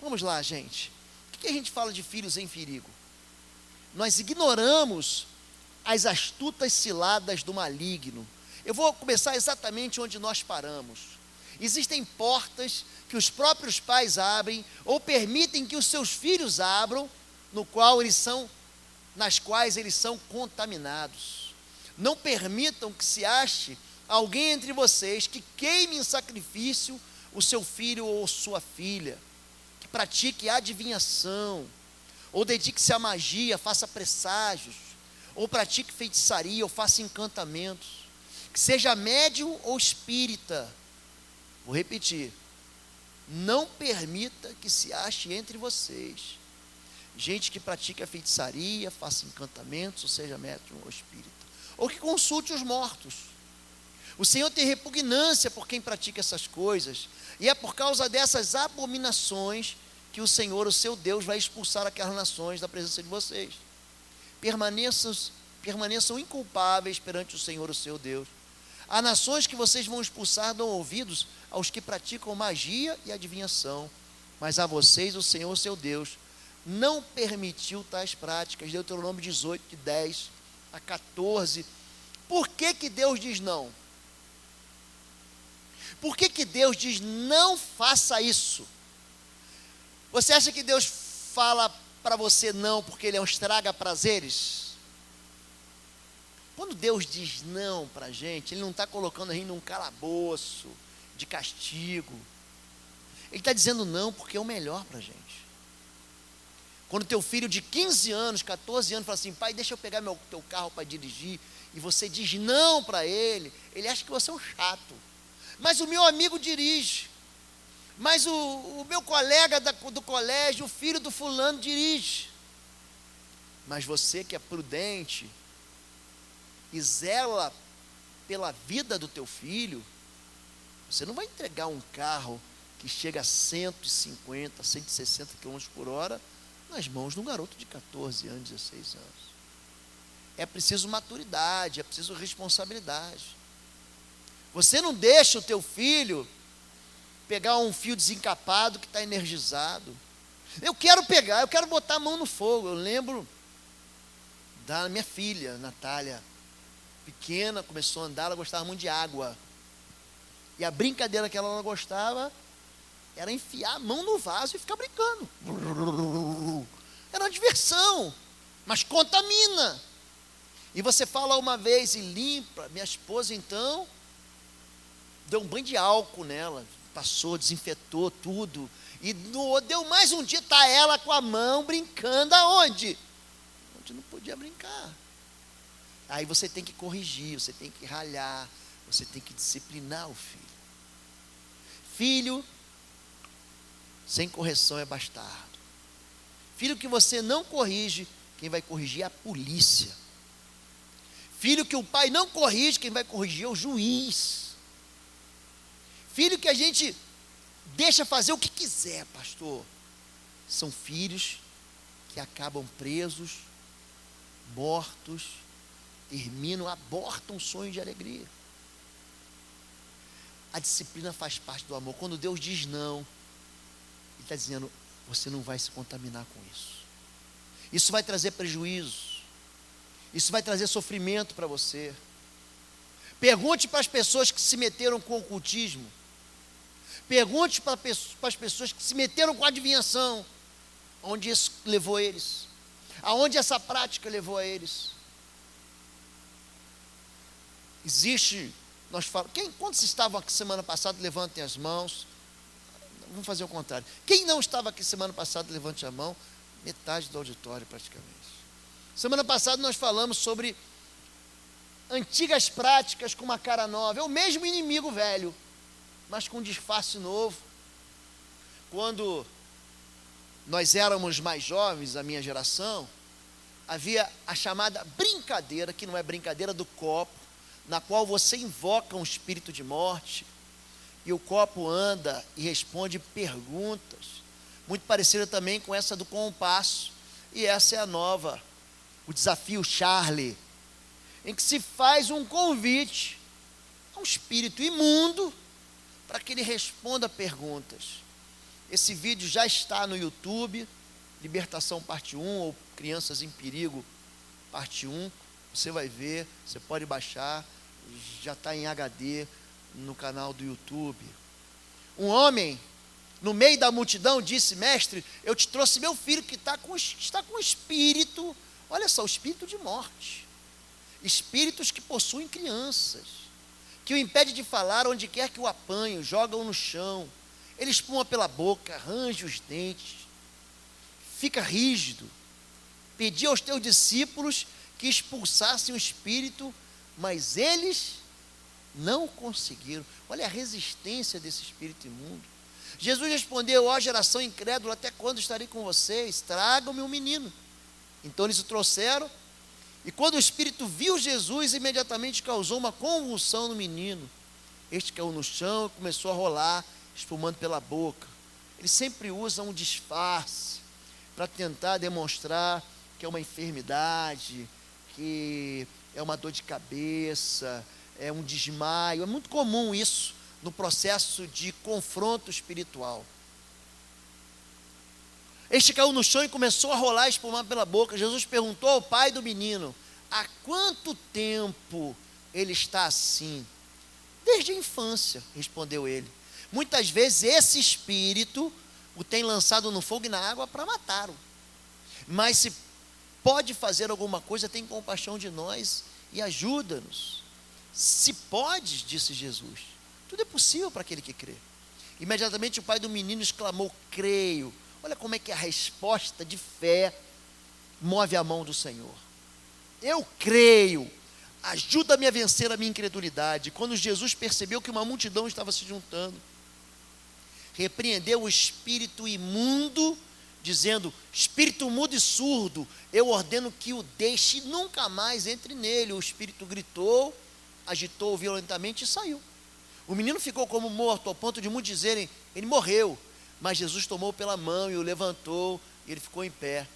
Vamos lá, gente. O que a gente fala de filhos em perigo? Nós ignoramos as astutas ciladas do maligno. Eu vou começar exatamente onde nós paramos. Existem portas que os próprios pais abrem ou permitem que os seus filhos abram, nas quais eles são contaminados. Não permitam que se ache alguém entre vocês que queime em sacrifício o seu filho ou sua filha, que pratique adivinhação, ou dedique-se à magia, faça presságios, ou pratique feitiçaria, ou faça encantamentos, que seja médium ou espírita. Vou repetir: não permita que se ache entre vocês gente que pratique a feitiçaria, faça encantamentos, ou seja médium ou espírita, ou que consulte os mortos. O Senhor tem repugnância por quem pratica essas coisas, e é por causa dessas abominações que o Senhor, o seu Deus, vai expulsar aquelas nações da presença de vocês. Permaneçam inculpáveis perante o Senhor, o seu Deus. Há nações que vocês vão expulsar, dão ouvidos aos que praticam magia e adivinhação, mas a vocês, o Senhor, o seu Deus, não permitiu tais práticas. Deuteronômio 18, de 10 a 14. Por que Deus diz não? Por que Deus diz não faça isso? Você acha que Deus fala para você não porque Ele é um estraga-prazeres? Quando Deus diz não para a gente, Ele não está colocando a gente num calabouço de castigo. Ele está dizendo não porque é o melhor para a gente. Quando teu filho de 15 anos, 14 anos, fala assim: pai, deixa eu pegar teu carro para dirigir, e você diz não para ele, ele acha que você é um chato. Mas o meu amigo dirige, mas o meu colega do colégio, o filho do fulano dirige. Mas você que é prudente e zela pela vida do teu filho, você não vai entregar um carro que chega a 150, 160 km por hora nas mãos de um garoto de 14 anos, 16 anos. É preciso maturidade, é preciso responsabilidade. Você não deixa o teu filho pegar um fio desencapado que está energizado. Eu quero botar a mão no fogo. Eu lembro da minha filha, Natália, pequena, começou a andar, ela gostava muito de água. E a brincadeira que ela não gostava era enfiar a mão no vaso e ficar brincando. Era uma diversão, mas contamina. E você fala uma vez e limpa. Minha esposa então deu um banho de álcool nela, passou, desinfetou tudo, e deu mais um dia, está ela com a mão brincando aonde? Onde não podia brincar. Aí você tem que corrigir, você tem que ralhar, você tem que disciplinar o filho. Filho sem correção é bastardo. Filho que você não corrige, quem vai corrigir é a polícia. Filho que o pai não corrige, quem vai corrigir é o juiz. Filho que a gente deixa fazer o que quiser, pastor, são filhos que acabam presos, mortos, abortam um sonho de alegria. A disciplina faz parte do amor. Quando Deus diz não, Ele está dizendo: você não vai se contaminar com isso. Isso vai trazer prejuízo. Isso vai trazer sofrimento para você. Pergunte para as pessoas que se meteram com o ocultismo. Pergunte para as pessoas que se meteram com a adivinhação, aonde isso levou eles, aonde essa prática levou a eles. Quantos estavam aqui semana passada, levantem as mãos. Vamos fazer o contrário. Quem não estava aqui semana passada, levante a mão. Metade do auditório praticamente. Semana passada nós falamos sobre antigas práticas com uma cara nova. É o mesmo inimigo velho, mas com um disfarce novo. Quando nós éramos mais jovens, a minha geração, havia a chamada brincadeira, que não é brincadeira do copo, na qual você invoca um espírito de morte, e o copo anda e responde perguntas, muito parecida também com essa do compasso, e essa é a nova, o desafio Charlie, em que se faz um convite a um espírito imundo, para que ele responda perguntas. Esse vídeo já está no YouTube, Libertação parte 1, ou Crianças em Perigo parte 1. Você vai ver, você pode baixar, já está em HD no canal do YouTube. Um homem, no meio da multidão, disse: mestre, eu te trouxe meu filho que está com espírito, olha só, o espírito de morte. Espíritos que possuem crianças, que o impede de falar onde quer que o apanham, jogam no chão, ele espuma pela boca, arranja os dentes, fica rígido. Pedi aos teus discípulos que expulsassem o espírito, mas eles não conseguiram. Olha a resistência desse espírito imundo. Jesus respondeu: ó geração incrédula, até quando estarei com vocês? Tragam-me um menino. Então eles o trouxeram, e quando o espírito viu Jesus, imediatamente causou uma convulsão no menino. Este caiu no chão e começou a rolar, espumando pela boca. Ele sempre usa um disfarce para tentar demonstrar que é uma enfermidade, que é uma dor de cabeça, é um desmaio. É muito comum isso no processo de confronto espiritual. Este caiu no chão e começou a rolar e espumar pela boca. Jesus perguntou ao pai do menino: há quanto tempo ele está assim? Desde a infância, respondeu ele. Muitas vezes esse espírito o tem lançado no fogo e na água para matá-lo. Mas se pode fazer alguma coisa, tem compaixão de nós e ajuda-nos. Se podes, disse Jesus, tudo é possível para aquele que crê. Imediatamente o pai do menino exclamou: creio. Olha como é que a resposta de fé move a mão do Senhor. Eu creio, ajuda-me a vencer a minha incredulidade. Quando Jesus percebeu que uma multidão estava se juntando, repreendeu o espírito imundo, dizendo: espírito mudo e surdo, eu ordeno que o deixe e nunca mais entre nele. O espírito gritou, agitou violentamente e saiu. O menino ficou como morto, ao ponto de muitos dizerem: ele morreu. Mas Jesus tomou pela mão e o levantou, e ele ficou em pé.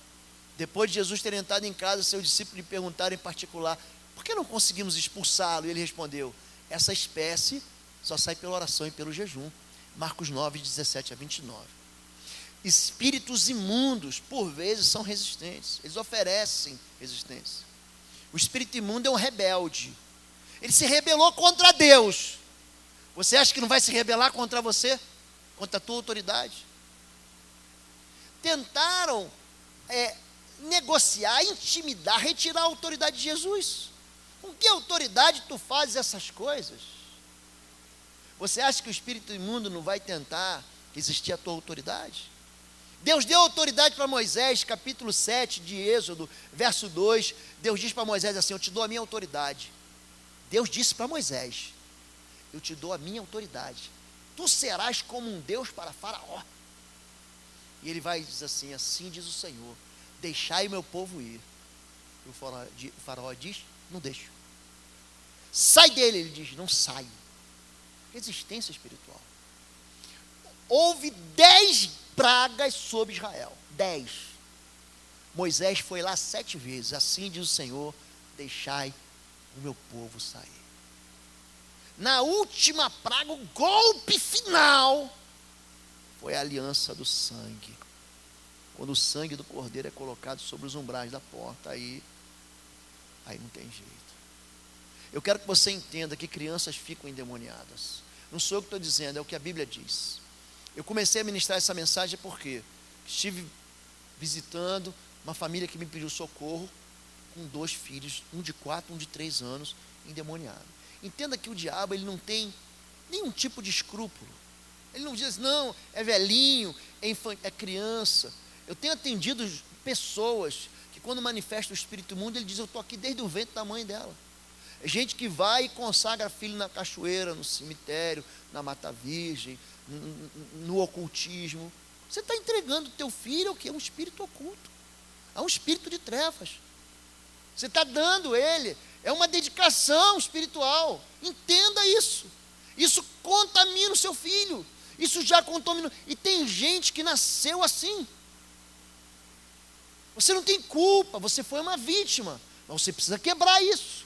Depois de Jesus ter entrado em casa, seus discípulos lhe perguntaram em particular: por que não conseguimos expulsá-lo? E ele respondeu: essa espécie só sai pela oração e pelo jejum. Marcos 9, 17 a 29. Espíritos imundos, por vezes, são resistentes. Eles oferecem resistência. O espírito imundo é um rebelde. Ele se rebelou contra Deus. Você acha que não vai se rebelar contra você? Contra a tua autoridade? Tentaram negociar, intimidar, retirar a autoridade de Jesus. Com que autoridade tu fazes essas coisas? Você acha que o espírito imundo não vai tentar resistir à tua autoridade? Deus deu autoridade para Moisés, capítulo 7 de Êxodo, verso 2, Deus diz para Moisés assim: eu te dou a minha autoridade. Deus disse para Moisés: eu te dou a minha autoridade, tu serás como um Deus para Faraó. E ele vai dizer assim: assim diz o Senhor, deixai o meu povo ir. E o Faraó diz: não deixo. Sai dele, ele diz: não saio. Resistência espiritual. Houve 10 pragas sobre Israel, 10. Moisés foi lá 7 vezes, assim diz o Senhor, deixai o meu povo sair. Na última praga, o golpe final foi a aliança do sangue. Quando o sangue do cordeiro é colocado sobre os umbrais da porta, aí não tem jeito. Eu quero que você entenda que crianças ficam endemoniadas. Não sou eu que estou dizendo, é o que a Bíblia diz. Eu comecei a ministrar essa mensagem porque estive visitando uma família que me pediu socorro, com 2 filhos, um de 4, um de 3 anos, endemoniado. Entenda que o diabo, ele não tem nenhum tipo de escrúpulo. Ele não diz: não, é velhinho, é criança. Eu tenho atendido pessoas que, quando manifesta o espírito imundo, ele diz: eu estou aqui desde o ventre da mãe dela. É gente que vai e consagra filho na cachoeira, no cemitério, na Mata Virgem, no ocultismo. Você está entregando o teu filho ao que? A um espírito oculto, a um espírito de trevas. Você está dando ele, é uma dedicação espiritual. Entenda isso. Isso contamina o seu filho. Isso já contaminou. E tem gente que nasceu assim. Você não tem culpa, você foi uma vítima, mas você precisa quebrar isso.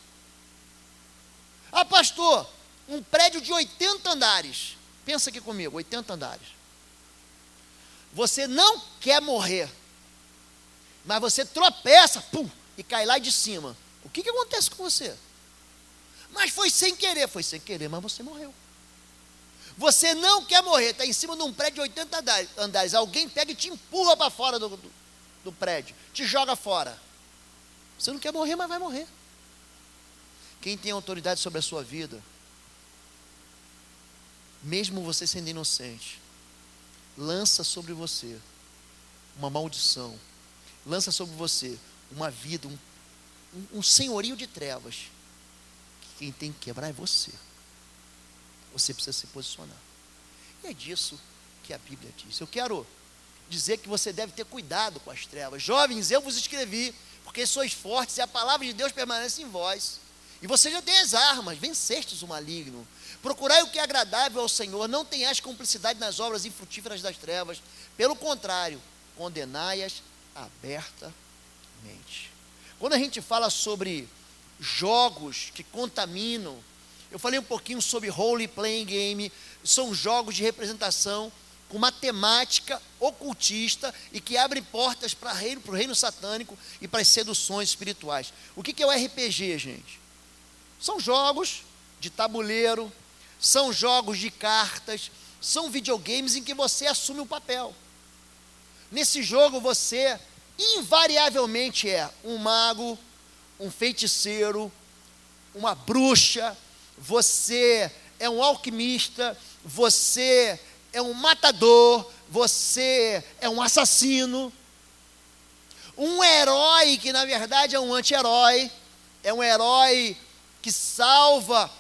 Ah, pastor, um prédio de 80 andares. Pensa aqui comigo, 80 andares. você não quer morrer, mas você tropeça, pum, e cai lá de cima, o que acontece com você? Mas foi sem querer, mas você morreu. Você não quer morrer, está em cima de um prédio de 80 andares, alguém pega e te empurra para fora do prédio, te joga fora. Você não quer morrer, mas vai morrer. Quem tem autoridade sobre a sua vida, mesmo você sendo inocente, lança sobre você uma maldição, lança sobre você uma vida, um senhorio de trevas, que quem tem que quebrar é você. Você precisa se posicionar. E é disso que a Bíblia diz. Eu quero dizer que você deve ter cuidado com as trevas. Jovens, eu vos escrevi, porque sois fortes e a palavra de Deus permanece em vós. E você já tem as armas, vencestes o maligno. Procurai o que é agradável ao Senhor, não tenhais cumplicidade nas obras infrutíferas das trevas. Pelo contrário, condenai-as abertamente. Quando a gente fala sobre jogos que contaminam, eu falei um pouquinho sobre role playing game, são jogos de representação com uma temática ocultista e que abrem portas para o reino satânico e para as seduções espirituais. O que é o RPG, gente? São jogos de tabuleiro, são jogos de cartas, são videogames em que você assume um papel. Nesse jogo você invariavelmente é um mago, um feiticeiro, uma bruxa, você é um alquimista, você é um matador, você é um assassino, um herói que na verdade é um anti-herói, é um herói que salva,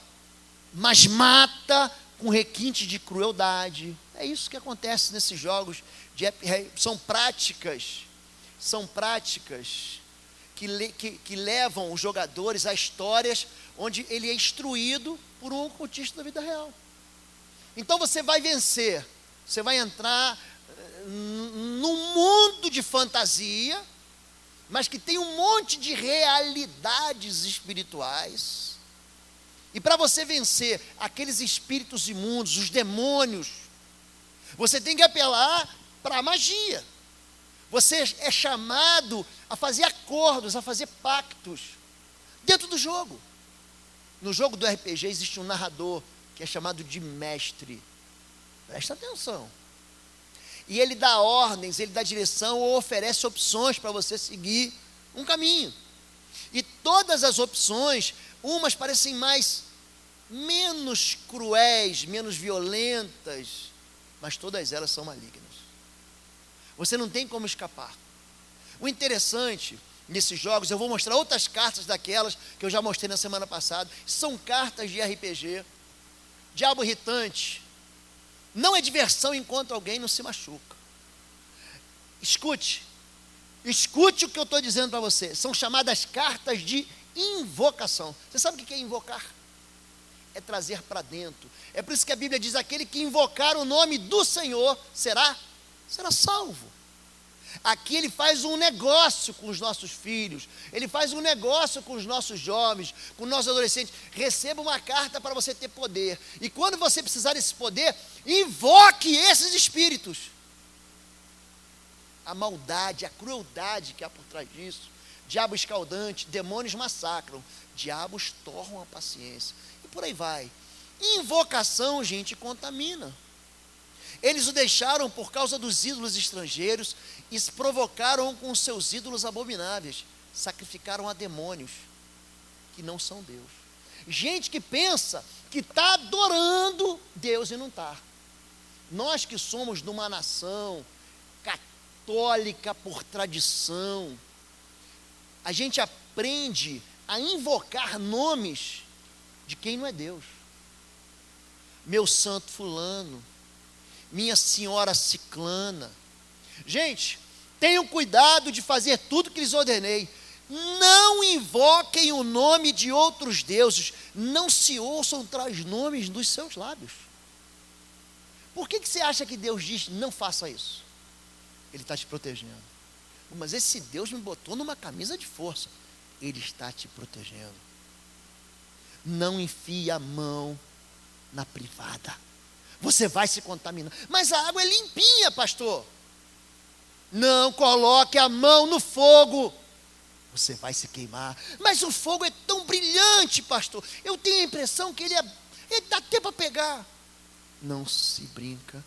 mas mata com requinte de crueldade. É isso que acontece nesses jogos, são práticas que levam os jogadores a histórias onde ele é instruído por um ocultista da vida real. Então você vai vencer, você vai entrar num mundo de fantasia, mas que tem um monte de realidades espirituais. E para você vencer aqueles espíritos imundos, os demônios, você tem que apelar para a magia. Você é chamado a fazer acordos, a fazer pactos dentro do jogo. No jogo do RPG existe um narrador que é chamado de mestre. Presta atenção. E ele dá ordens, ele dá direção ou oferece opções para você seguir um caminho. E todas as opções, umas parecem menos cruéis, menos violentas, mas todas elas são malignas. Você não tem como escapar. O interessante nesses jogos, eu vou mostrar outras cartas daquelas que eu já mostrei na semana passada, são cartas de RPG, diabo irritante, não é diversão enquanto alguém não se machuca. Escute o que eu estou dizendo para você, são chamadas cartas de invocação. Você sabe o que é invocar? É trazer para dentro. É por isso que a Bíblia diz, aquele que invocar o nome do Senhor, será salvo. Aqui ele faz um negócio com os nossos filhos, ele faz um negócio com os nossos jovens, com os nossos adolescentes. Receba uma carta para você ter poder, e quando você precisar desse poder, invoque esses espíritos. A maldade, a crueldade que há por trás disso, diabo escaldante, demônios massacram, diabos torram a paciência, e por aí vai. Invocação, gente, contamina. Eles o deixaram por causa dos ídolos estrangeiros e se provocaram com os seus ídolos abomináveis. Sacrificaram a demônios que não são Deus. Gente que pensa que está adorando Deus e não está. Nós que somos de uma nação católica por tradição, a gente aprende a invocar nomes de quem não é Deus. Meu santo fulano, minha senhora ciclana. Gente, tenham cuidado de fazer tudo que lhes ordenei. Não invoquem o nome de outros deuses. Não se ouçam tais nomes dos seus lábios. Por que você acha que Deus diz, não faça isso? Ele está te protegendo. Mas esse Deus me botou numa camisa de força. Ele está te protegendo. Não enfie a mão na privada. Você vai se contaminar. Mas a água é limpinha, pastor. Não coloque a mão no fogo, você vai se queimar. Mas o fogo é tão brilhante, pastor, eu tenho a impressão que ele dá até para pegar. Não se brinca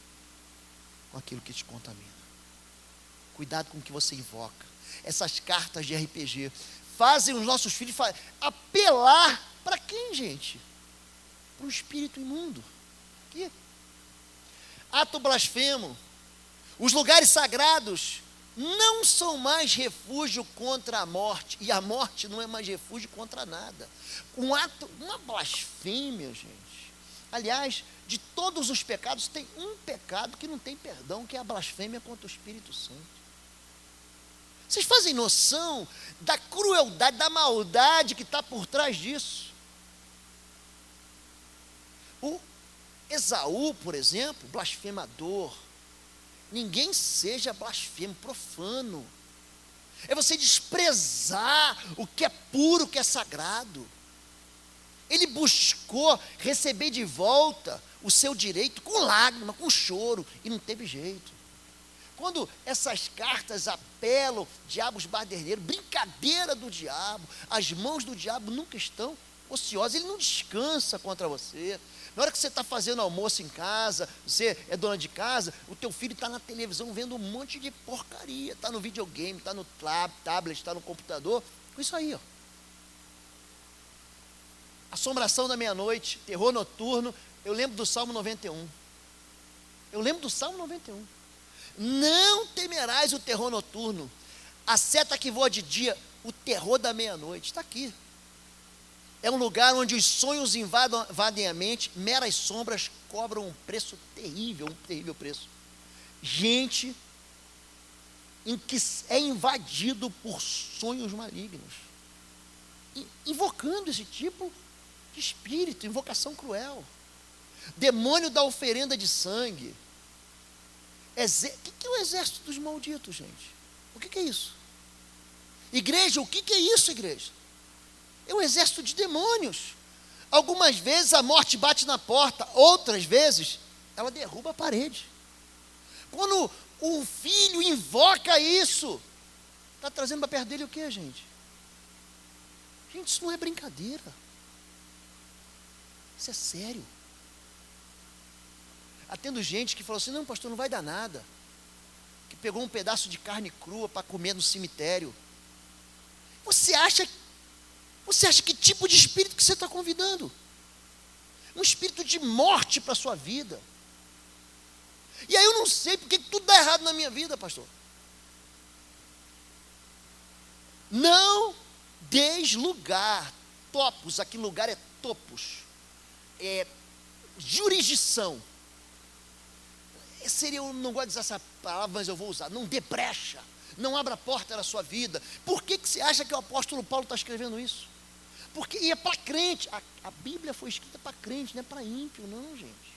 com aquilo que te contamina. Cuidado com o que você invoca. Essas cartas de RPG fazem os nossos filhos apelar para quem, gente? Para o espírito imundo. Aqui. Ato blasfemo. Os lugares sagrados não são mais refúgio contra a morte, e a morte não é mais refúgio contra nada. Uma blasfêmia, gente. Aliás, de todos os pecados, tem um pecado que não tem perdão, que é a blasfêmia contra o Espírito Santo. Vocês fazem noção da crueldade, da maldade que está por trás disso? O Esaú, por exemplo, blasfemador. Ninguém seja blasfemo, profano. É você desprezar o que é puro, o que é sagrado. Ele buscou receber de volta o seu direito com lágrima, com choro, e não teve jeito. Quando essas cartas apelam, diabos baderneiros, brincadeira do diabo, as mãos do diabo nunca estão ociosas, ele não descansa contra você. Na hora que você está fazendo almoço em casa, você é dona de casa, o teu filho está na televisão vendo um monte de porcaria, está no videogame, está no tablet, está no computador, com isso aí, ó. Assombração da meia-noite, terror noturno, eu lembro do Salmo 91. Não temerás o terror noturno, a seta que voa de dia, o terror da meia-noite, está aqui. É um lugar onde os sonhos invadem a mente, meras sombras cobram um preço terrível, um terrível preço. Gente em que é invadido por sonhos malignos, invocando esse tipo de espírito, invocação cruel. Demônio da oferenda de sangue. O que é o exército dos malditos, gente? O que é isso? Igreja, o que é isso, igreja? É um exército de demônios. Algumas vezes a morte bate na porta, outras vezes ela derruba a parede. Quando o filho invoca isso, está trazendo para perto dele o que, gente? Gente, isso não é brincadeira. Isso é sério. Atendo gente que falou assim, não, pastor, não vai dar nada. Que pegou um pedaço de carne crua para comer no cemitério. Você acha que tipo de espírito que você está convidando? Um espírito de morte para a sua vida. E aí eu não sei porque tudo dá errado na minha vida, pastor. Não deis lugar. Topos, aqui lugar é topos. É jurisdição. Eu não gosto de usar essa palavra, mas eu vou usar. Não dê brecha. Não abra a porta da sua vida. Por que você acha que o apóstolo Paulo está escrevendo isso? Porque é para crente. A Bíblia foi escrita para crente, não é para ímpio, não, gente.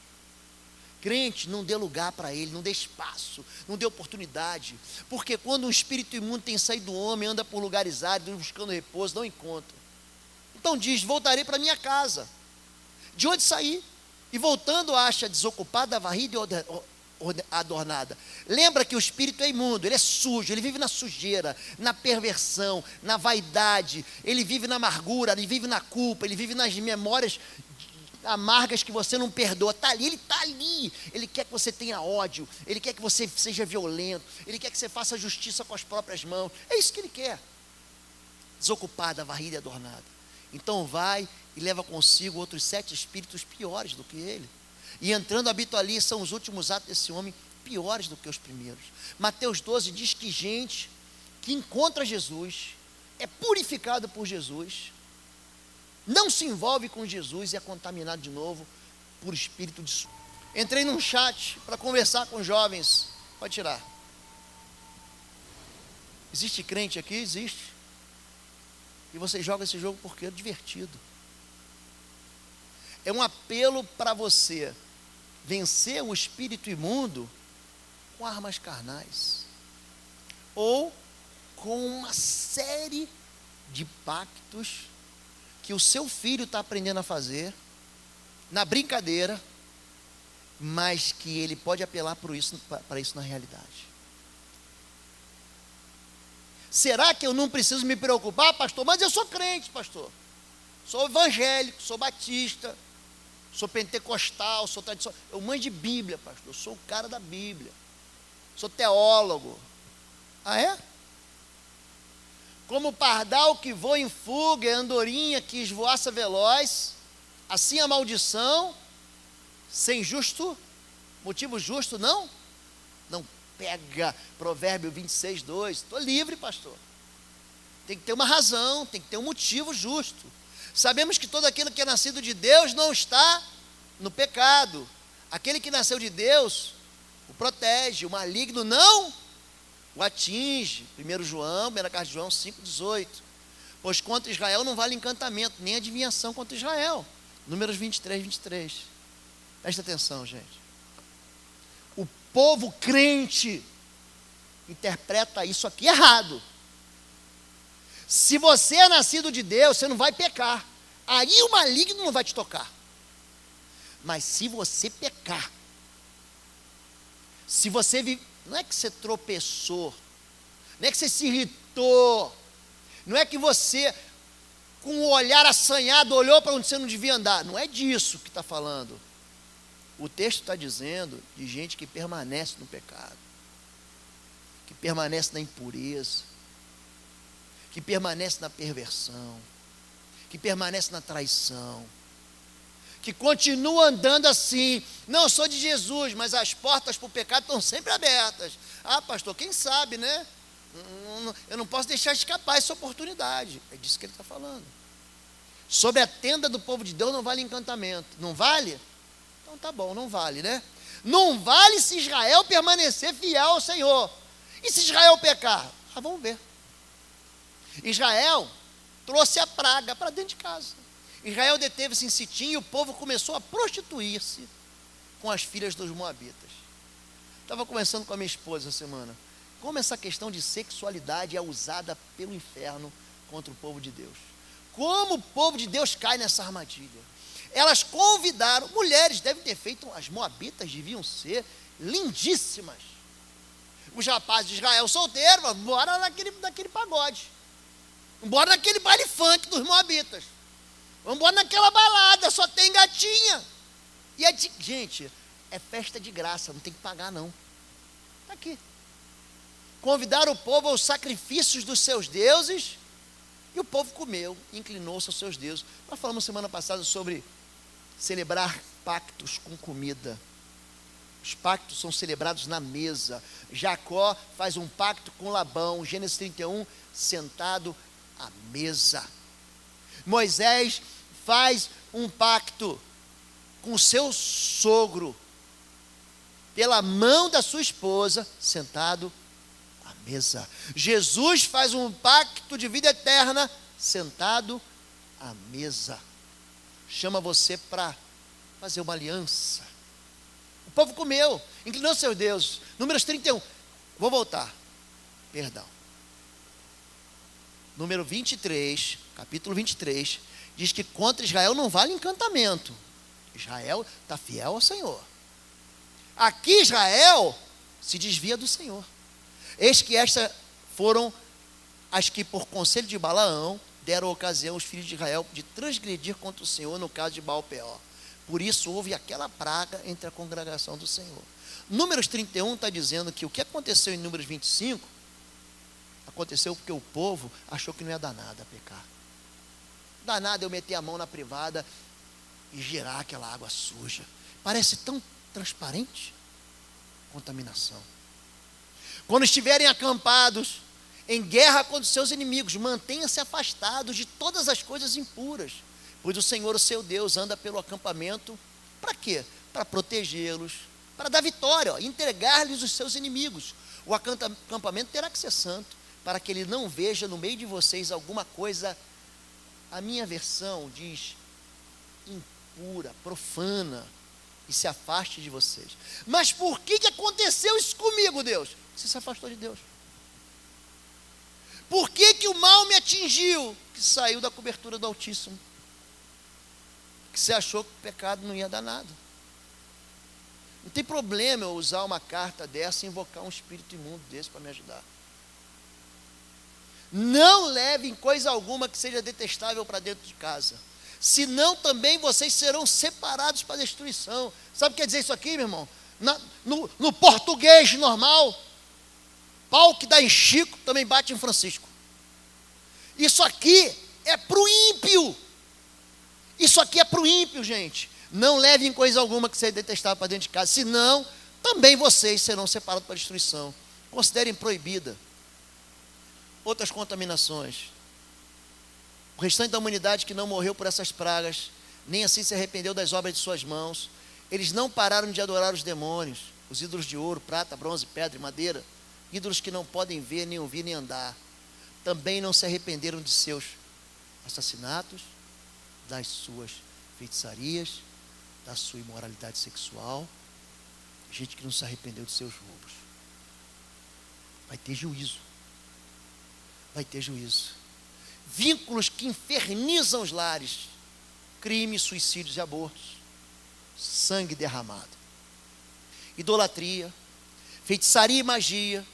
Crente, não dê lugar para ele, não dê espaço, não dê oportunidade. Porque quando um espírito imundo tem saído do homem, anda por lugares áridos, buscando repouso, não encontra. Então diz, voltarei para minha casa. De onde saí? E voltando, acha desocupada, varrida e adornada. Lembra que o espírito é imundo, ele é sujo, ele vive na sujeira, na perversão, na vaidade, ele vive na amargura, ele vive na culpa, ele vive nas memórias amargas que você não perdoa. Está ali, ele está ali. Ele quer que você tenha ódio, ele quer que você seja violento, ele quer que você faça justiça com as próprias mãos. É isso que ele quer. Desocupada, varrida e adornada. Então vai e leva consigo outros 7 espíritos piores do que ele. E entrando habitam ali, são os últimos atos desse homem piores do que os primeiros. Mateus 12 diz que gente que encontra Jesus, é purificado por Jesus, não se envolve com Jesus e é contaminado de novo por espírito de sujo. Entrei num chat para conversar com jovens. Pode tirar. Existe crente aqui? Existe. E você joga esse jogo porque é divertido. É um apelo para você vencer o espírito imundo com armas carnais. Ou com uma série de pactos que o seu filho está aprendendo a fazer, na brincadeira, mas que ele pode apelar para isso na realidade. Será que eu não preciso me preocupar, pastor? Mas eu sou crente, pastor. Sou evangélico, sou batista, sou pentecostal, sou tradicional. Eu manjo de Bíblia, pastor. Eu sou o cara da Bíblia. Sou teólogo. Ah, é? Como pardal que voa em fuga, é andorinha que esvoaça veloz, assim a maldição, sem motivo justo, não pega. Provérbio 26, 2. Estou livre, pastor. Tem que ter uma razão, tem que ter um motivo justo. Sabemos que todo aquele que é nascido de Deus não está no pecado. Aquele que nasceu de Deus o protege, o maligno não o atinge. 1 João, primeira carta de João 5,18. Pois contra Israel não vale encantamento, nem adivinhação contra Israel. Números 23, 23. Presta atenção, gente. O povo crente interpreta isso aqui errado. Se você é nascido de Deus, você não vai pecar. Aí o maligno não vai te tocar. Mas se você pecar, se você vive, não é que você tropeçou, não é que você se irritou, não é que você, com o olhar assanhado, olhou para onde você não devia andar. Não é disso que está falando. O texto está dizendo de gente que permanece no pecado, que permanece na impureza, que permanece na perversão, que permanece na traição, que continua andando assim. Não, eu sou de Jesus, mas as portas para o pecado estão sempre abertas. Ah, pastor, quem sabe, né? Eu não posso deixar escapar essa oportunidade. É disso que ele está falando. Sobre a tenda do povo de Deus não vale encantamento. Não vale? Então tá bom, não vale, né? Não vale se Israel permanecer fiel ao Senhor. E se Israel pecar? Ah, vamos ver. Israel trouxe a praga para dentro de casa. Israel deteve-se em Sitim e o povo começou a prostituir-se com as filhas dos moabitas. Estava conversando com a minha esposa essa semana. Como essa questão de sexualidade é usada pelo inferno contra o povo de Deus. Como o povo de Deus cai nessa armadilha. Elas convidaram, mulheres devem ter feito, as moabitas deviam ser lindíssimas. Os rapazes de Israel solteiros, vamos embora naquele pagode. Vamos embora naquele baile funk dos moabitas. Vamos embora naquela balada, só tem gatinha. E gente, é festa de graça, não tem que pagar não. Está aqui. Convidaram o povo aos sacrifícios dos seus deuses, e o povo comeu, inclinou-se aos seus deuses. Nós falamos semana passada sobre celebrar pactos com comida. Os pactos são celebrados na mesa. Jacó faz um pacto com Labão, Gênesis 31, sentado à mesa. Moisés faz um pacto com seu sogro, pela mão da sua esposa, sentado à mesa. Jesus faz um pacto de vida eterna, sentado à mesa. Chama você para fazer uma aliança. O povo comeu, inclinou seus deuses. Números 31. Vou voltar. Perdão. Número 23, capítulo 23, diz que contra Israel não vale encantamento. Israel está fiel ao Senhor. Aqui Israel se desvia do Senhor. Eis que estas foram as que por conselho de Balaão deram ocasião aos filhos de Israel de transgredir contra o Senhor no caso de Baal-Peor. Por isso houve aquela praga entre a congregação do Senhor. Números 31 está dizendo que o que aconteceu em Números 25, aconteceu porque o povo achou que não ia dar nada a pecar. Dá nada eu meter a mão na privada e girar aquela água suja. Parece tão transparente. Contaminação. Quando estiverem acampados em guerra contra os seus inimigos, mantenha-se afastados de todas as coisas impuras, pois o Senhor, o seu Deus, anda pelo acampamento, para quê? Para protegê-los, para dar vitória, entregar-lhes os seus inimigos. O acampamento terá que ser santo, para que ele não veja no meio de vocês alguma coisa, a minha versão diz, impura, profana, e se afaste de vocês. Mas por que aconteceu isso comigo, Deus? Você se afastou de Deus. Por que o mal me atingiu? Que saiu da cobertura do Altíssimo. Que você achou que o pecado não ia dar nada. Não tem problema eu usar uma carta dessa e invocar um espírito imundo desse para me ajudar. não levem coisa alguma que seja detestável para dentro de casa, senão também vocês serão separados para a destruição. Sabe o que quer dizer isso aqui, meu irmão? No português normal, pau que dá em Chico também bate em Francisco. Isso aqui é para o ímpio. Isso aqui é para o ímpio, gente. Não levem coisa alguma que seja detestável para dentro de casa, senão também vocês serão separados para a destruição. Considerem proibida outras contaminações. O restante da humanidade que não morreu por essas pragas, nem assim se arrependeu das obras de suas mãos, eles não pararam de adorar os demônios, os ídolos de ouro, prata, bronze, pedra e madeira, ídolos que não podem ver, nem ouvir, nem andar. Também não se arrependeram de seus assassinatos, das suas feitiçarias, da sua imoralidade sexual. Gente que não se arrependeu de seus roubos. Vai ter juízo. Vai ter juízo. Vínculos que infernizam os lares. Crimes, suicídios e abortos. Sangue derramado. Idolatria, feitiçaria e magia,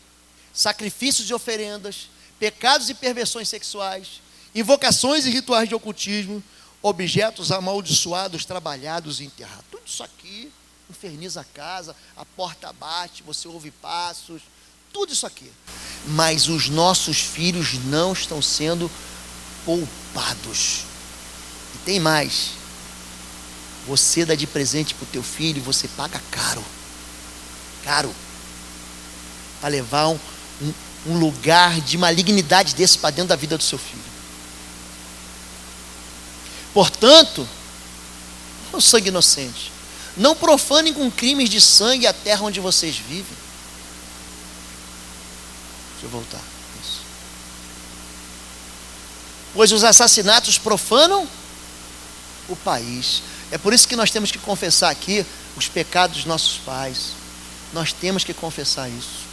sacrifícios e oferendas, pecados e perversões sexuais, invocações e rituais de ocultismo, objetos amaldiçoados, trabalhados e enterrados. Tudo isso aqui inferniza a casa, a porta bate, você ouve passos, tudo isso aqui. Mas os nossos filhos não estão sendo poupados. E tem mais. Você dá de presente para o teu filho e você paga caro. Caro. Para levar um lugar de malignidade desse para dentro da vida do seu filho. Portanto, o sangue inocente, não profanem com crimes de sangue a terra onde vocês vivem. Deixa eu voltar. Isso. Pois os assassinatos profanam o país. É por isso que nós temos que confessar aqui os pecados dos nossos pais. Nós temos que confessar isso.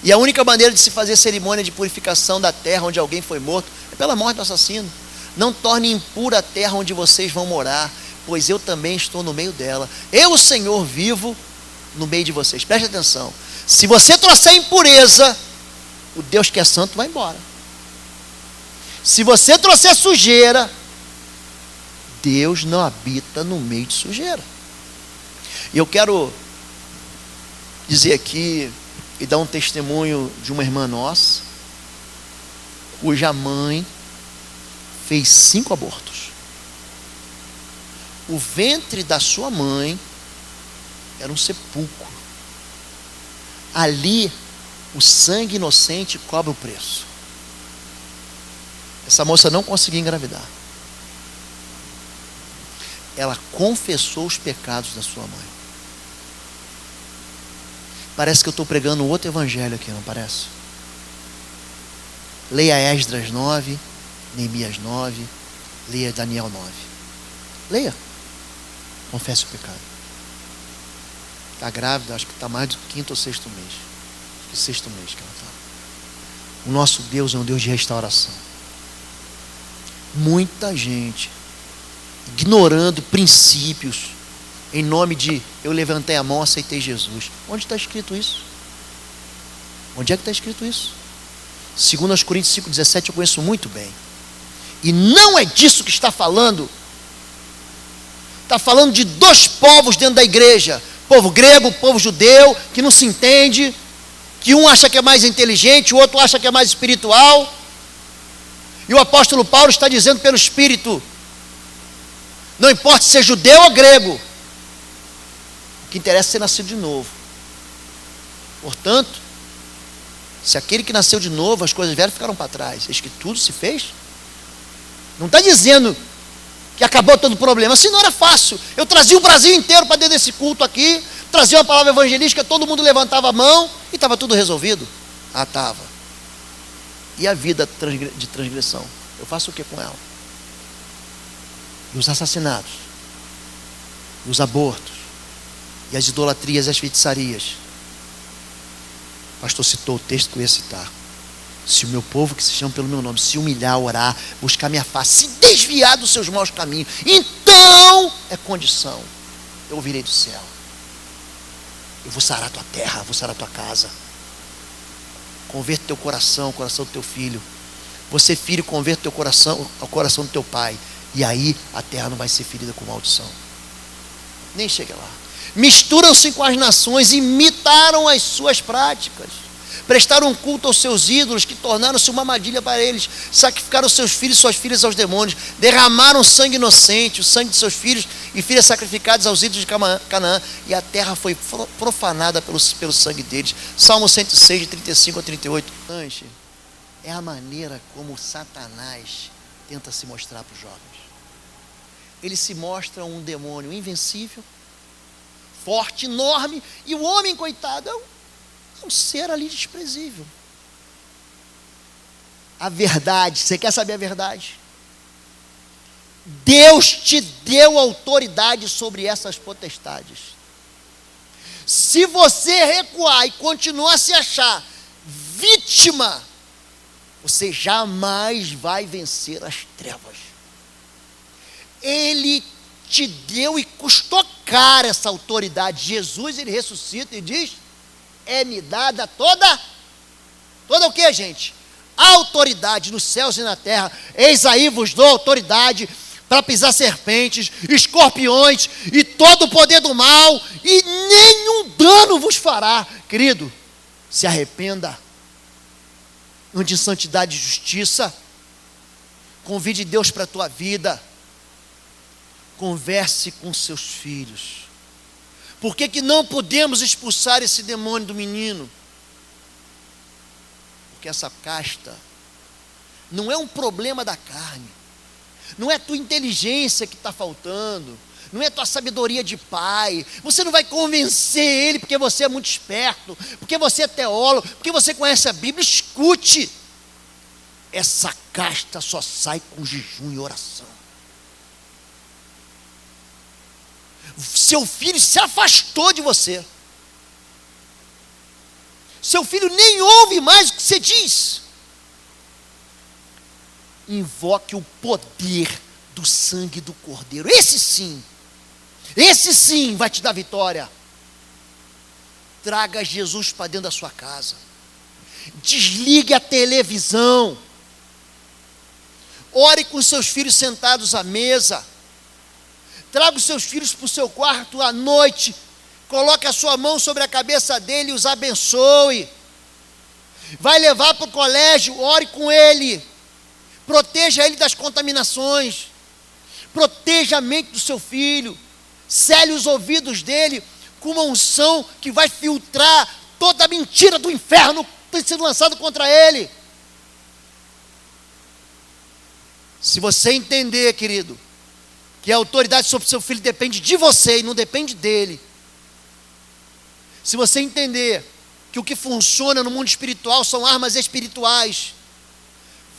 E a única maneira de se fazer cerimônia de purificação da terra onde alguém foi morto é pela morte do assassino. Não torne impura a terra onde vocês vão morar, pois eu também estou no meio dela. Eu, o Senhor, vivo no meio de vocês. Preste atenção. Se você trouxer impureza, o Deus que é santo vai embora. Se você trouxer sujeira, Deus não habita no meio de sujeira. E eu quero dizer aqui e dar um testemunho de uma irmã nossa, cuja mãe fez 5 abortos. O ventre da sua mãe era um sepulcro. Ali, o sangue inocente cobra o preço. Essa moça não conseguia engravidar. Ela confessou os pecados da sua mãe. Parece que eu estou pregando outro evangelho aqui, não parece? Leia Esdras 9, Neemias 9, leia Daniel 9. Leia. Confesse o pecado. Está grávida, acho que está mais do 5º ou 6º mês. Acho que 6º mês que ela está. O nosso Deus é um Deus de restauração. Muita gente ignorando princípios em nome de eu levantei a mão, aceitei Jesus. Onde está escrito isso? Onde é que está escrito isso? 2 Coríntios 5,17 eu conheço muito bem. E não é disso que está falando. Está falando de 2 povos dentro da igreja. Povo grego, povo judeu, que não se entende, que um acha que é mais inteligente, o outro acha que é mais espiritual. E o apóstolo Paulo está dizendo pelo Espírito, não importa se é judeu ou grego, o que interessa é ser nascido de novo. Portanto, se aquele que nasceu de novo, as coisas velhas ficaram para trás, eis que tudo se fez. Não está dizendo que acabou todo o problema, assim não era fácil. Eu trazia o Brasil inteiro para dentro desse culto aqui, trazia uma palavra evangelística, todo mundo levantava a mão e estava tudo resolvido. Ah, estava. E a vida de transgressão? Eu faço o que com ela? E os assassinatos? E os abortos? E as idolatrias e as feitiçarias? O pastor citou o texto que eu ia citar. Se o meu povo que se chama pelo meu nome se humilhar, orar, buscar minha face, se desviar dos seus maus caminhos, então é condição. Eu ouvirei do céu. Eu vou sarar a tua terra, vou sarar a tua casa. converta teu coração, o coração do teu filho. Você, filho, converta teu coração ao coração do teu pai. E aí a terra não vai ser ferida com maldição. Nem chega lá. Misturam-se com as nações, imitaram as suas práticas. Prestaram culto aos seus ídolos, que tornaram-se uma armadilha para eles. Sacrificaram seus filhos e suas filhas aos demônios. Derramaram sangue inocente, o sangue de seus filhos e filhas sacrificados aos ídolos de Canaã. E a terra foi profanada pelo sangue deles. Salmo 106, de 35 a 38. É a maneira como Satanás tenta se mostrar para os jovens. Ele se mostra um demônio invencível, forte, enorme, e o homem, coitado, é um ser ali desprezível. A verdade, você quer saber a verdade? Deus te deu autoridade sobre essas potestades. Se você recuar e continuar a se achar vítima, você jamais vai vencer as trevas. Ele te deu e custou caro essa autoridade. Jesus, ele ressuscita e diz: é-me dada toda o que, gente? A autoridade nos céus e na terra. Eis aí vos dou autoridade para pisar serpentes, escorpiões e todo o poder do mal, e nenhum dano vos fará. Querido, se arrependa, ande em santidade e justiça, convide Deus para a tua vida, converse com seus filhos. Por que não podemos expulsar esse demônio do menino? Porque essa casta não é um problema da carne, não é tua inteligência que está faltando, não é tua sabedoria de pai. Você não vai convencer ele porque você é muito esperto, porque você é teólogo, porque você conhece a Bíblia. Escute, essa casta só sai com jejum e oração. Seu filho se afastou de você. Seu filho nem ouve mais o que você diz. Invoque o poder do sangue do Cordeiro. Esse sim vai te dar vitória. Traga Jesus para dentro da sua casa. Desligue a televisão. Ore com seus filhos sentados à mesa. Traga os seus filhos para o seu quarto à noite. Coloque a sua mão sobre a cabeça dele e os abençoe. Vai levar para o colégio, ore com ele. Proteja ele das contaminações. Proteja a mente do seu filho. Cele os ouvidos dele com uma unção que vai filtrar toda a mentira do inferno que tem sido lançado contra ele. Se você entender, querido, que a autoridade sobre o seu filho depende de você e não depende dele. Se você entender que o que funciona no mundo espiritual são armas espirituais,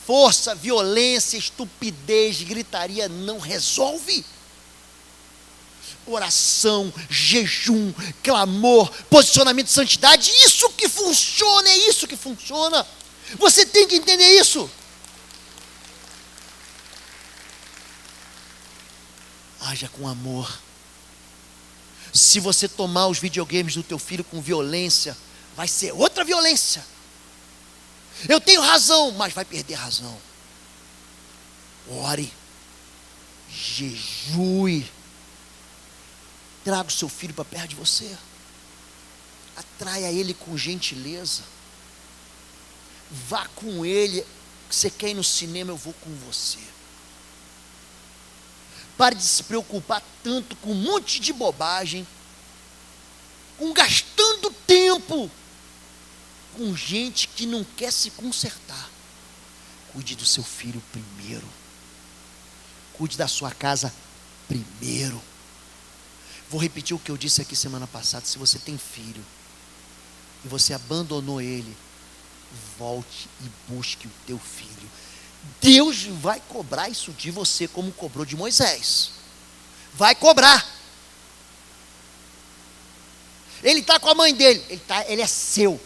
força, violência, estupidez, gritaria não resolve. Oração, jejum, clamor, posicionamento de santidade, isso que funciona, é isso que funciona. Você tem que entender isso. Haja com amor. Se você tomar os videogames do teu filho com violência, vai ser outra violência. Eu tenho razão, mas vai perder razão. Ore, jejue, traga o seu filho para perto de você, atraia ele com gentileza, vá com ele. Você quer ir no cinema, eu vou com você. Pare de se preocupar tanto com um monte de bobagem, com gastando tempo com gente que não quer se consertar. Cuide do seu filho primeiro. Cuide da sua casa primeiro. Vou repetir o que eu disse aqui semana passada. Se você tem filho e você abandonou ele, volte e busque o teu filho. Deus vai cobrar isso de você como cobrou de Moisés. Vai cobrar. Ele está com a mãe dele, ele é seu.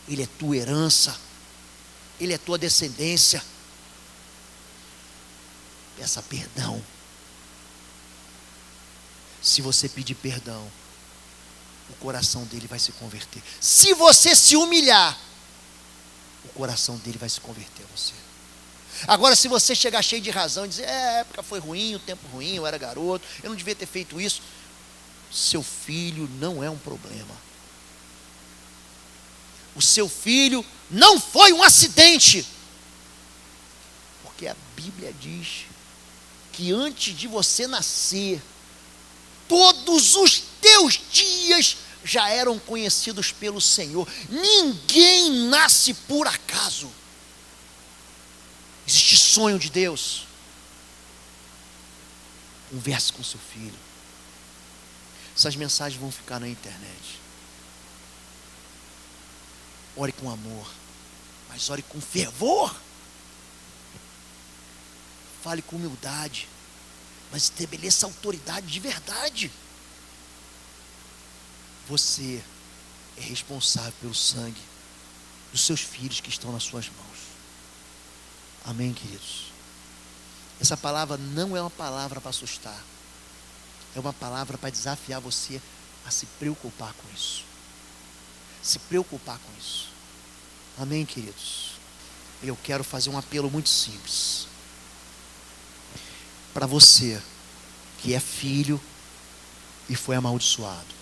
Ele é tua herança. Ele é tua descendência. Peça perdão. Se você pedir perdão, o coração dele vai se converter. Se você se humilhar coração dele vai se converter a você. Agora, se você chegar cheio de razão e dizer, a época foi ruim, o tempo ruim, eu era garoto, eu não devia ter feito isso, seu filho não é um problema. O seu filho não foi um acidente, porque a Bíblia diz que antes de você nascer, todos os teus dias já eram conhecidos pelo Senhor. Ninguém nasce por acaso. Existe sonho de Deus. Converse com seu filho. Essas mensagens vão ficar na internet. Ore com amor, mas ore com fervor. Fale com humildade, mas estabeleça autoridade de verdade. Você é responsável pelo sangue dos seus filhos que estão nas suas mãos. Amém, queridos? Essa palavra não é uma palavra para assustar. É uma palavra para desafiar você a se preocupar com isso. Se preocupar com isso. Amém, queridos? Eu quero fazer um apelo muito simples. Para você que é filho e foi amaldiçoado.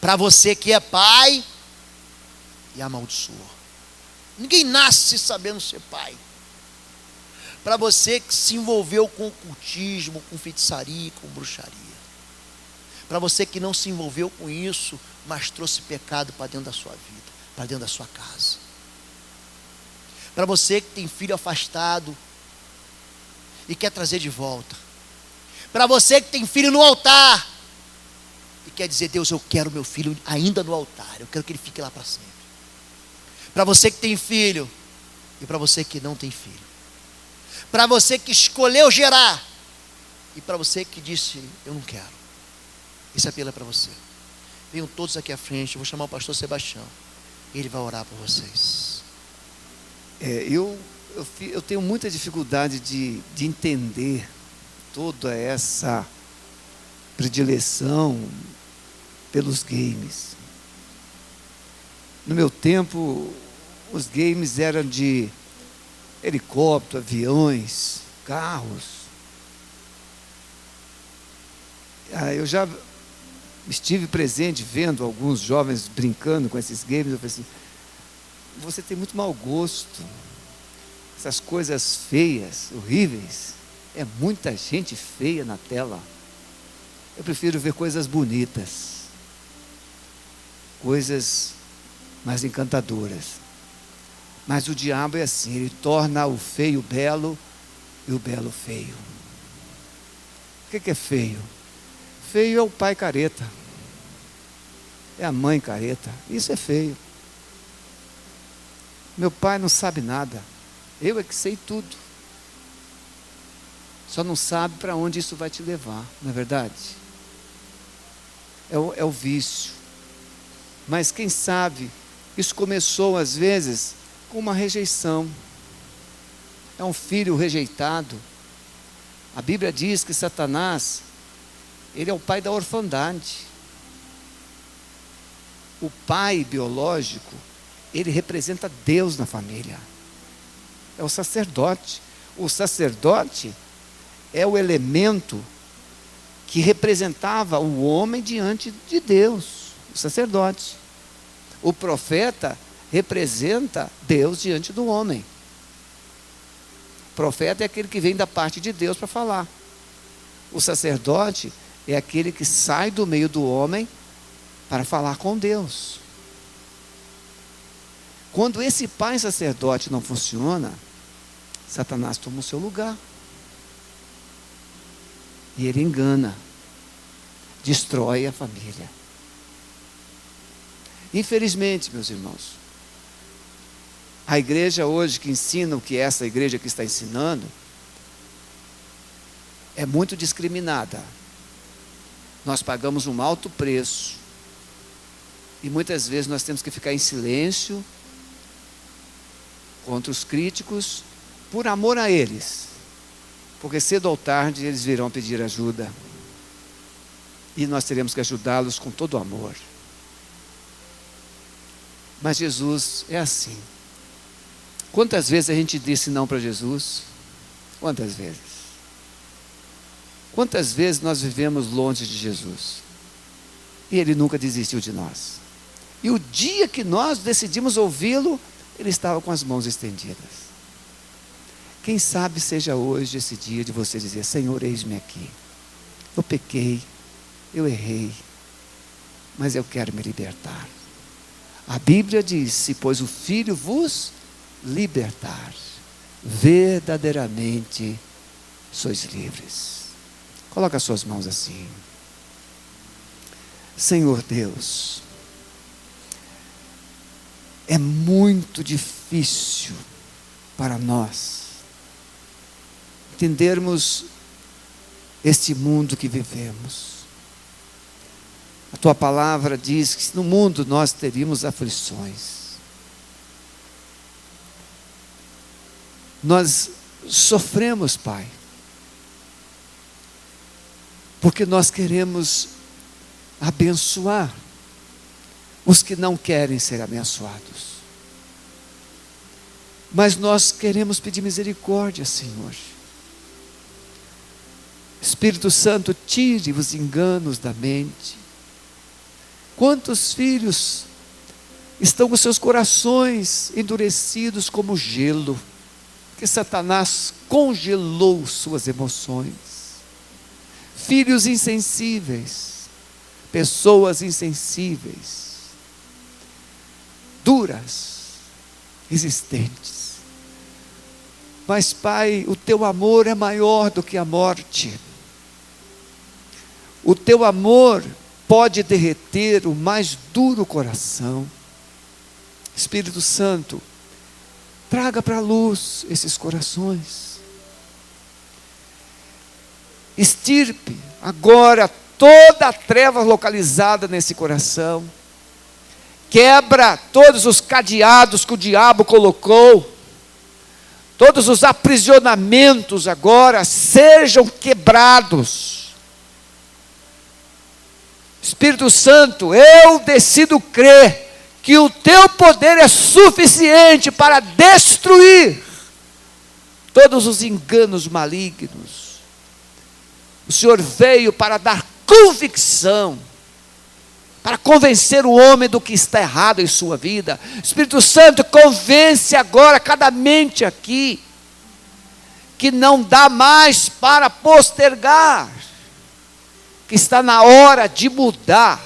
Para você que é pai e amaldiçoou. Ninguém nasce sabendo ser pai. Para você que se envolveu com ocultismo, com feitiçaria, com bruxaria. Para você que não se envolveu com isso, mas trouxe pecado para dentro da sua vida, para dentro da sua casa. Para você que tem filho afastado e quer trazer de volta. Para você que tem filho no altar e quer dizer, Deus, eu quero meu filho ainda no altar, eu quero que ele fique lá para sempre. Para você que tem filho e para você que não tem filho. Para você que escolheu gerar e para você que disse, eu não quero. Esse apelo é para você. Venham todos aqui à frente, eu vou chamar o pastor Sebastião. Ele vai orar por vocês. Eu tenho muita dificuldade de entender toda essa predileção pelos games. No meu tempo, os games eram de helicóptero, aviões, carros. Eu já estive presente vendo alguns jovens brincando com esses games. Eu falei assim, você tem muito mau gosto. Essas coisas feias, horríveis. É muita gente feia na tela. Eu prefiro ver coisas bonitas. Coisas mais encantadoras. Mas o diabo é assim, ele torna o feio belo e o belo feio. O que é feio? Feio é o pai careta. É a mãe careta. Isso é feio. Meu pai não sabe nada. Eu é que sei tudo. Só não sabe para onde isso vai te levar, não é verdade? É o vício. Mas quem sabe, isso começou às vezes com uma rejeição. É um filho rejeitado. A Bíblia diz que Satanás, ele é o pai da orfandade. O pai biológico, ele representa Deus na família. É o sacerdote. O sacerdote é o elemento que representava o homem diante de Deus. O sacerdote. O profeta representa Deus diante do homem. O profeta é aquele que vem da parte de Deus para falar. O sacerdote é aquele que sai do meio do homem para falar com Deus. Quando esse pai sacerdote não funciona, Satanás toma o seu lugar. E ele engana, destrói a família. Infelizmente, meus irmãos, a igreja hoje que ensina o que essa igreja que está ensinando é muito discriminada. Nós pagamos um alto preço e muitas vezes nós temos que ficar em silêncio contra os críticos por amor a eles, porque cedo ou tarde eles virão pedir ajuda e nós teremos que ajudá-los com todo o amor. Mas Jesus é assim. Quantas vezes a gente disse não para Jesus? Quantas vezes? Quantas vezes nós vivemos longe de Jesus? E Ele nunca desistiu de nós. E o dia que nós decidimos ouvi-lo, Ele estava com as mãos estendidas. Quem sabe seja hoje esse dia de você dizer: Senhor, eis-me aqui. Eu pequei, eu errei, mas eu quero me libertar. A Bíblia diz: se pois o Filho vos libertar, verdadeiramente sois livres. Coloca as suas mãos assim. Senhor Deus, é muito difícil para nós entendermos este mundo que vivemos. A Tua palavra diz que no mundo nós teríamos aflições. Nós sofremos, Pai, porque nós queremos abençoar os que não querem ser abençoados. Mas nós queremos pedir misericórdia, Senhor. Espírito Santo, tire os enganos da mente. Quantos filhos estão com seus corações endurecidos como gelo, que Satanás congelou suas emoções. Filhos insensíveis, pessoas insensíveis, duras, resistentes. Mas, Pai, o Teu amor é maior do que a morte. O Teu amor pode derreter o mais duro coração. Espírito Santo, traga para a luz esses corações. Extirpe agora toda a treva localizada nesse coração. Quebra todos os cadeados que o diabo colocou. Todos os aprisionamentos agora sejam quebrados. Espírito Santo, eu decido crer que o Teu poder é suficiente para destruir todos os enganos malignos. O Senhor veio para dar convicção, para convencer o homem do que está errado em sua vida. Espírito Santo, convence agora cada mente aqui, que não dá mais para postergar, que está na hora de mudar,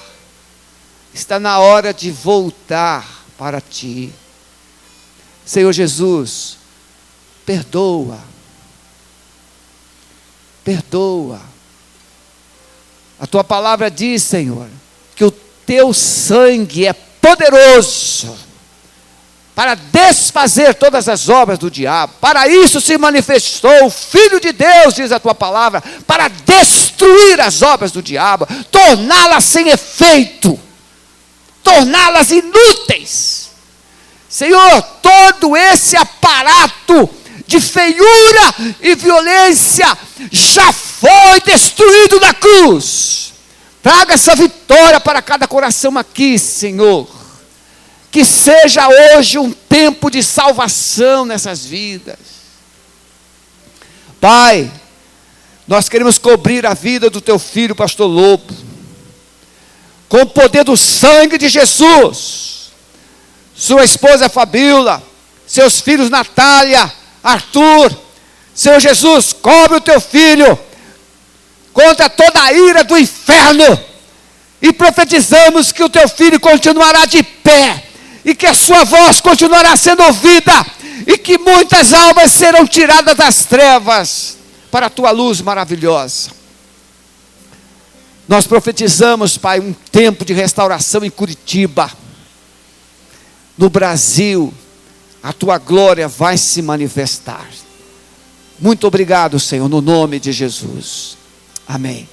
está na hora de voltar para Ti. Senhor Jesus, perdoa, perdoa. A Tua palavra diz, Senhor, que o Teu sangue é poderoso para desfazer todas as obras do diabo. Para isso se manifestou o Filho de Deus, diz a Tua palavra, para destruir as obras do diabo, torná-las sem efeito, torná-las inúteis. Senhor, todo esse aparato de feiura e violência já foi destruído na cruz. Traga essa vitória para cada coração aqui, Senhor. Que seja hoje um tempo de salvação nessas vidas. Pai, nós queremos cobrir a vida do Teu filho, pastor Lobo, com o poder do sangue de Jesus. Sua esposa Fabíola, seus filhos Natália, Arthur. Senhor Jesus, cobre o Teu filho contra toda a ira do inferno, e profetizamos que o Teu filho continuará de pé, e que a sua voz continuará sendo ouvida, e que muitas almas serão tiradas das trevas para a Tua luz maravilhosa. Nós profetizamos, Pai, um tempo de restauração em Curitiba. No Brasil, a Tua glória vai se manifestar. Muito obrigado, Senhor, no nome de Jesus. Amém.